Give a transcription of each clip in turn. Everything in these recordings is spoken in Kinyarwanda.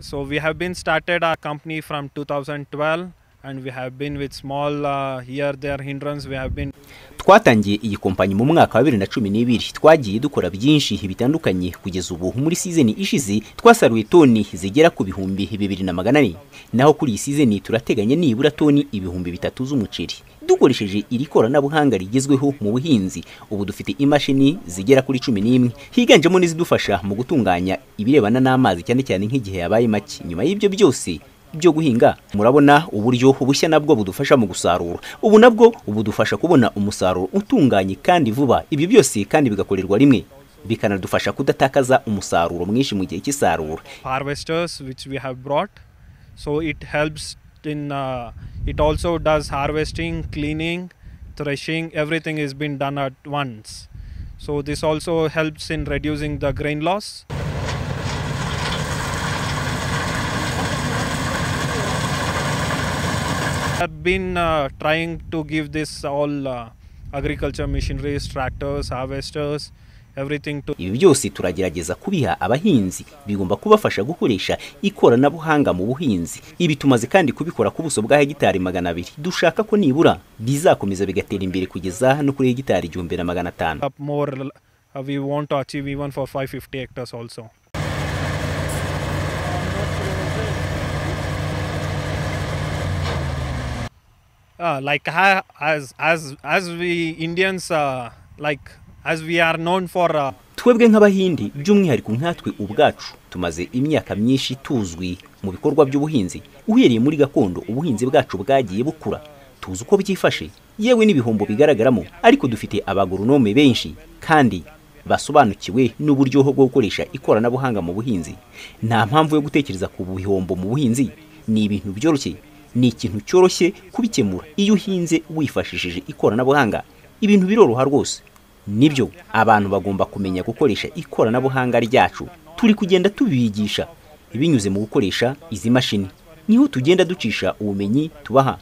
So we have been started our company from 2012 and we have been with small here there hindrance. We have been twatangiye iyi kompanyi mu mwaka wa 2012 twagiye dukora byinshi bitandukanye kugeza ubu muri season ishize twasaruye toni zigera ku bihumbi 2400 naho kuri iyi season turateganya nibura toni ibihumbi 3 z'umuceri dukoresheje iri koranabuhanga rigezweho mu buhinzi. Ubu dufite imashini zigera kuri 11 higanjemo n'izidufasha mu gutunganya ibirebana n'amazi cyane cyane nk'igihe yabaye make. Nyuma y'ibyo byose byo guhinga murabona uburyo ubushya nabwo budufasha mu gusarura. Ubu nabwo ubudufasha kubona umusaruro utunganye kandi vuba. Ibyo byose kandi bigakorerwa rimwe bikanadufasha kudatakaza umusaruro mwinshi mu gihe cy'isarura. Harvesters which we have brought, so it helps in it also does harvesting, cleaning, threshing, everything is been done at once. So this also helps in reducing the grain loss. I've been trying to give this all agriculture machineries, tractors, harvesters, everything to. Ibi byose turagerageza kubiha abahinzi bigomba kubafasha gukoresha ikoranabuhanga mu buhinzi. Ibi tumaze kandi kubikora ku buso bwa hegitari 200. Dushaka ko nibura bizakomeza bigatera imbere kugeza no kuri hegitari 1500. More we want to achieve even for 550 hectares also. Like as we Indians as we are known for twebwe nk'abahindi by'umwihariko nkatwe ubwacu tumaze imyaka myinshi tuzwi mu bikorwa by'ubuhinzi. Uhereye muri gakondo ubuhinzi bwacu bwagiye bukura, tuzi uko byifashe yewe n'ibihombo bigaragaramo, ariko dufite abagoronome benshi kandi basobanukiwe n'uburyo bwo gukoresha ikoranabuhanga mu buhinzi. Nta mpamvu yo gutekereza ku bihombo mu buhinzi, ni ibintu byoroshye, ni ikintu cyoroshye kubikemura iyo uhinze wifashishije ikoranabuhanga. Ibintu biroroha rwose. Nibyo abantu bagomba kumenya gukoresha ikoranabuhanga ryacu. Turi kugenda tubigisha binyuze mu gukoresha izi mashini. Niho tugenda ducisha ubumenyi tubaha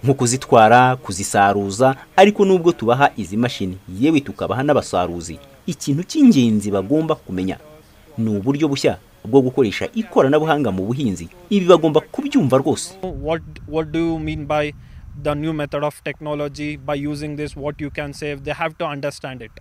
nko kuzitwara, kuzisaruza, ariko nubwo tubaha izi mashini yewe tukabaha n'abasaruzi, ikintu cy'ingenzi bagomba kumenya ni uburyo bushya bwo gukoresha ikoranabuhanga mu buhinzi. Ibi bagomba kubyumva rwose. What do you mean by the new method of technology? By using this, what you can save? They have to understand it.